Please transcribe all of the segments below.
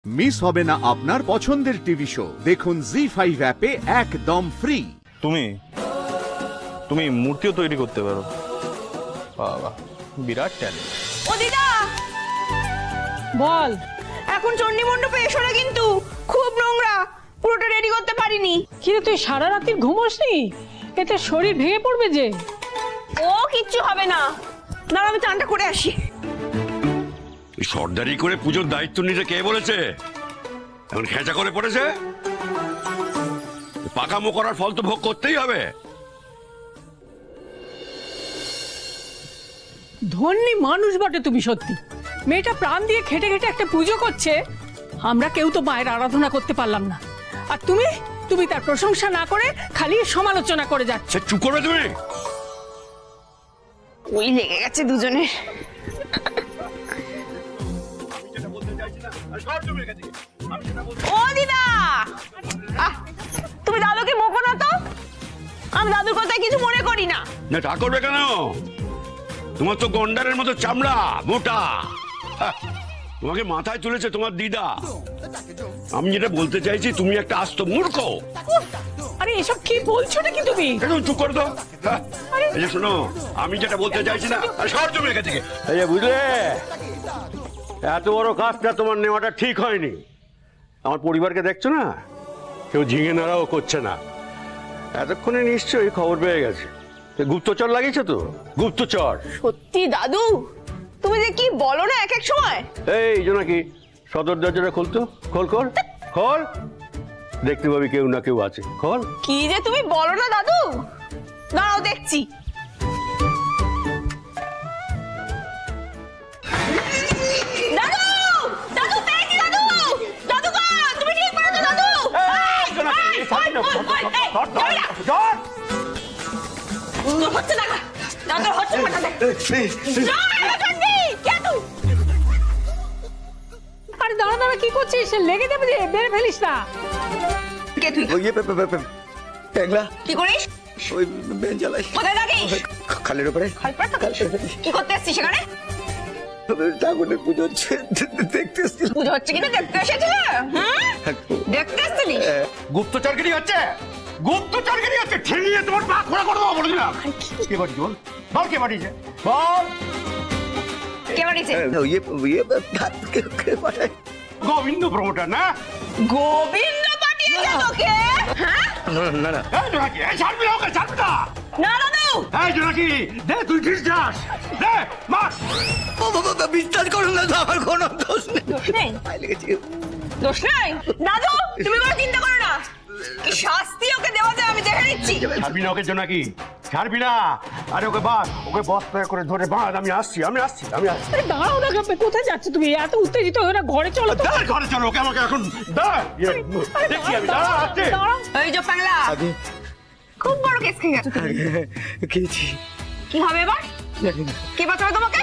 Miss হবে না আপনার পছন্দের টিভি শো। দেখুন জি5 অ্যাপে একদম ফ্রি। তুমি মূর্তিও তৈরি করতে পারো, বাবা বিরাট ট্যালেন্ট। ও দিদা বল। এখন চণ্ডী মণ্ডপে এসো না, কিন্তু খুব নোংরা, পুরোটা রেডি করতে পারিনি। কিন্তু তুই সারা রাত্রি ঘুমোসনি? এতে শরীর ভেঙে পড়বে যে। ও কিচ্ছু হবে না, না আমি চানটা করে আসি। সর্দারি করে পুজোর দায়িত্ব নিতে কে বলেছে? এখন খেঁচা করে পড়েছে। পাকামো করার ফল তো ভোগ করতেই হবে। ধন্যী মানুষ বটে তুমি, সত্যি। মেয়েটা প্রাণ দিয়ে খেটে খেটে একটা পুজো করছে, আমরা কেউ তো মায়ের আরাধনা করতে পারলাম না। আর তুমি তার প্রশংসা না করে খালি সমালোচনা করে যাচ্ছ। চুপ করবে তুমি। ওই লেগে গেছে দুজনে। ও দিদা, তুমি দাদুকে বকো না তো, আমি দাদুর কথায় কিছু মনে করি না। না তা করবে কেন? তোমার তো গন্ডারের মতো চামড়া, মোটা। তোমাকে মাথায় তুলেছে তোমার দিদা। আমি যেটা বলতে চাইছি, তুমি একটা আস্ত মূর্খ। আরে এসব কি বলছো নাকি তুমি? একদম চুপ করে দাও। এই যে শোনো, আমি যেটা বলতে চাইছি না, সর তুমি এখান থেকে। এই যে বুঝলে, এত বড় কাজটা তোমার নেওয়াটা ঠিক হয়নি। আমার পরিবারকে দেখছো না, কেউ ঝিঙে নাড়াও করছে না। এতক্ষণে নিশ্চয়ই খবর পেয়ে গেছে। গুপ্তচর লাগিয়েছে তো, গুপ্তচর। সত্যি দাদু, তুমি যে কি বলো না এক এক সময়। এই যে নাকি সদর দরজাটা খুলতো, খোল খোল খোল, দেখতে পাবি কেউ না কেউ আছে, খোল। কি যে তুমি বলো না দাদু, দাঁড়াও দেখছি। দাদু, দাদু পেয়েছি দাদু, দাদু গো, তুমি ঠিক বলেছো দাদু। হচ্ছে না দাদু, হচ্ছে না। আরে দাঁড়া দাঁড়া, কি করছিস? লেগে যাবে যে, বেড়ে ফেলিস না। কে তুই? ট্যাংলা কি করিস? ওই বেন জ্বালাই। কোথায় থাকিস? খালের উপরে। কি করতে এসছিস সেখানে? ঠাকুরের পুজো হচ্ছে, দেখতে এসেছিলাম। পুজো হচ্ছে কিনা দেখতে এসেছিলে? দেখতে এসছিলি? গুপ্তচরগিরি হচ্ছে, গুপ্তচরগিরি হচ্ছে। ঠেলিয়ে তোমার পা খোলা করে দেবো বলে দিলাম। কে পাঠিয়েছে বল, বল কে পাঠিয়েছে বল। কে বাড়িছে? কে পাঠায়? গোবিন্দ প্রমোটার না? গোবিন্দ পাঠিয়েছে তোকে? হ্যাঁ? না না, এই জোনাকি, এই ছাড়বি না ওকে, ছাড়বি না। না দাদু, এই জোনাকি, দে তুই ঠিক যাস, দে মার। ও বাবা, বিশ্বাস করুন না, আমার কোনো দোষ নেই। দোষ নেই? পায়ে লেগেছে। দোষ নেই? দাদু তুমি কোনো চিন্তা করো না, কি শাস্তি ওকে দেওয়া যায় আমি দেখে নিচ্ছি। ছাড়বি না ওকে জোনাকি, ছাড়বি না। আরে ওকে বাঁধ, ওকে বস্তায় করে ধরে বাঁধ। আমি আসছি। আরে দাঁড়াও না, কোথায় যাচ্ছ তুমি? এত উত্তেজিত হয়ে না, ঘরে চলো তো। ঘরে চলো, ওকে আমাকে এখন দেখছি আমি। দাঁড়াও। এই যে পাগলা, খুব বড় কেস খেয়ে গেছো তুমি। খেয়েছি। কি হবে এবার? কে বাঁচাবে তোমাকে?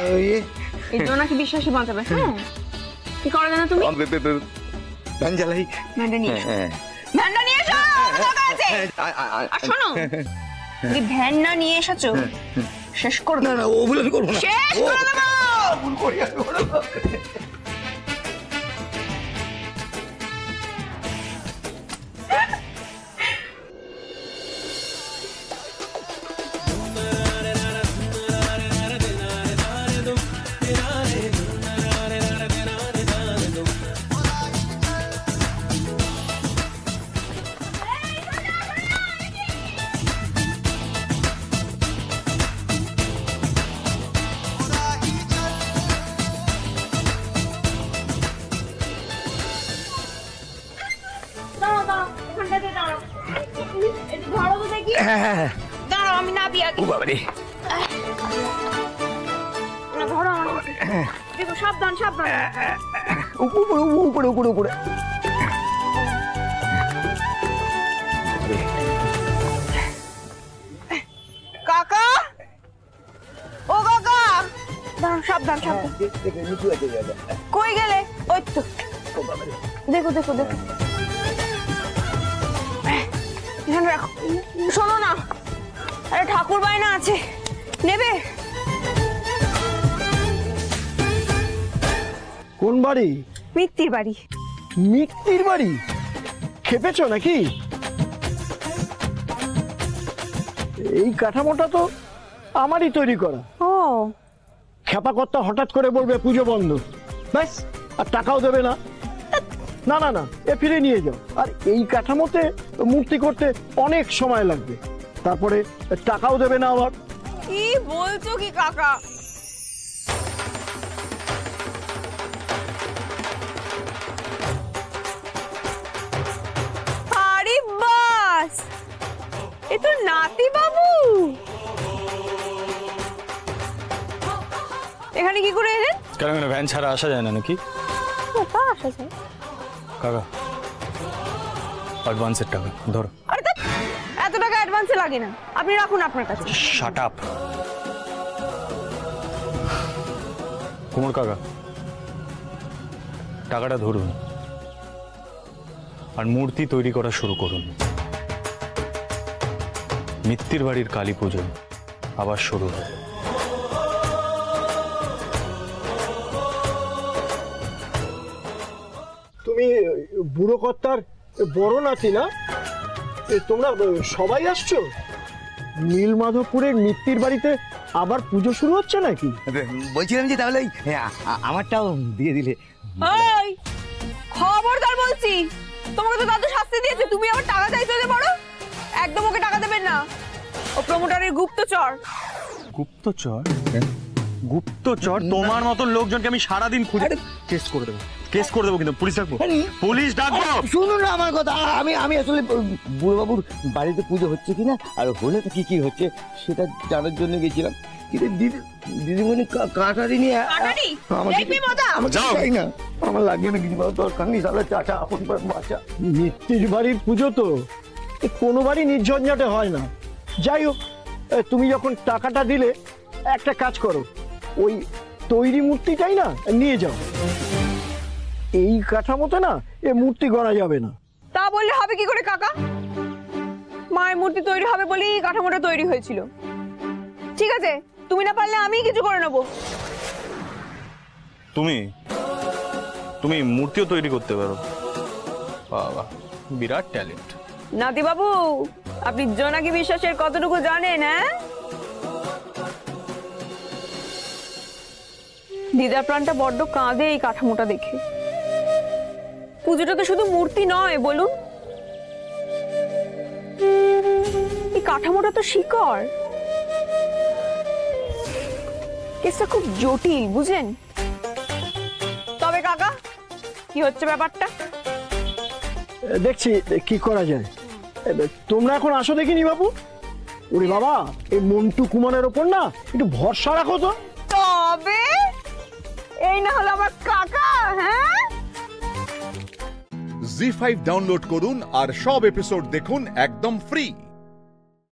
এই জোনাকি বিশ্বাসী বাঁচাবে। হ্যাঁ, কি করে জানো তুমি? বেন জ্বালাই। ভ্যানটা নিয়ে এসো, ভ্যানটা নিয়ে এসো, আমার দরকার আছে। আর শোনো, যদি ভ্যান না নিয়ে এসেছো, শেষ করে না দেবো। না, ও ভুল আমি করবো না। শেষ করে দেবো। ভুল করি আমি। দাঁড়াও, দাঁড়াও, এখানটাতে দাঁড়াও। একটু ধরো তো দেখি। দাঁড়াও, আমি নাবি আগে। ও বাবা রে। না, ধরো আমার। দেখো, সাবধান সাবধান। উপরে উপরে উপরে। কাকা, ও কাকা, দাঁড়াও, সাবধান সাবধান। কই গেলে? ওই তো, দেখো দেখো দেখো, এখানে রাখো। শোনো না, আরে ঠাকুর বায়না আছে, নেবে? কোন বাড়ি? মিত্তির বাড়ি। মিত্তির বাড়ি খেপেছ নাকি? এই কাঠামোটা তো আমারই তৈরি করা। ও খেপা কর্তা হঠাৎ করে বলবে পুজো বন্ধ, ব্যাস, আর টাকাও দেবে না। না না না, এ ফিরে নিয়ে যাও। আর এই কাঠামোতে মূর্তি করতে অনেক সময় লাগবে, তারপরে টাকাও দেবে না আবার। কি বলছো কি কাকা? আরে বাস, এ তো নাতি বাবু। এখানে কি করে এলেন? কেন কেন ভ্যান ছাড়া আসা যায় না নাকি? তা আসা যায়। কাকা অ্যাডভান্সের টাকা ধরো। আরে ধ্যাৎ, এত টাকা অ্যাডভান্সে লাগে না, আপনি রাখুন আপনার কাছে। Shut up. কুমোর কাকা, টাকাটা ধরুন আর মূর্তি তৈরি করা শুরু করুন। মিত্তির বাড়ির কালী পুজো আবার শুরু হয়। তুমি বুড়ো কর্তার বড় নাতি না? তোমরা সবাই আসছো? নীলমাধবপুরের মিত্তির বাড়িতে আবার পুজো শুরু হচ্ছে নাকি? বলছিলাম যে তাহলে আমারটাও দিয়ে দিলে। এই খবরদার বলছি, তোমাকে তো দাদু শাস্তি দিয়েছে, তুমি আবার টাকা চাইছো যে বড়। একদম ওকে টাকা দেবেন না, ও প্রমোটারের গুপ্তচর। গুপ্তচর? গুপ্তচর? তোমার মতন লোকজনকে আমি সারাদিন খুঁজে কেস করে দেবো, কেস করে দেবো, কিন্তু পুলিশ ডাকবো, পুলিশ ডাকবো। শুনুন না আমার কথা, আমি আসলে বুড়োবাবুর বাড়িতে পুজো হচ্ছে কিনা আর হলে তো কি হচ্ছে সেটা জানার জন্য গেছিলাম। কিন্তু দিদিমণি কাটারি নিয়ে চাই না, আমার লাগবে না কিছু দরকার নেই। তাহলে চাচা আপন বাচ্চা মিত্তির বাড়ির পুজো তো কোনোবারই নির্ঝঞ্ঝাটে হয় না। যাই হোক, তুমি যখন টাকাটা দিলে একটা কাজ করো, ওই তৈরি মূর্তিটাই না নিয়ে যাও। এই কাঠামোতে না এ মূর্তি গড়া যাবে না। তা বললে হবে কি করে কাকা? মায়ের মূর্তি তৈরি হবে বলেই কাঠামোটা তৈরি হয়েছিল। ঠিক আছে, তুমি না পারলে আমি কিছু করে নেবো। তুমি মূর্তিও তৈরি করতে পারো? বাবা, বিরাট ট্যালেন্ট। নাতি বাবু, আপনি জোনাকি বিশ্বাসের কতটুকু জানেন? হ্যাঁ, দিদার প্রাণটা বড্ড কাঁদে এই কাঠামোটা দেখে। পুজোটা তো শুধু মূর্তি নয় বলুন, এই কাঠামোটা তো শিকড়। কেসটা খুব জটিল, বুঝলেন? তবে কাকা, কি হচ্ছে ব্যাপারটা? দেখছি কি করা যায়। তোমরা এখন আসো দেখিনি বাবু। ওরে বাবা, এই মন্টু কুমারের ওপর না একটু ভরসা রাখো তো। তবে এই না হলো আমার কাকা। হ্যাঁ, জি5 ডাউনলোড করুন আর সব এপিসোড দেখুন একদম ফ্রি।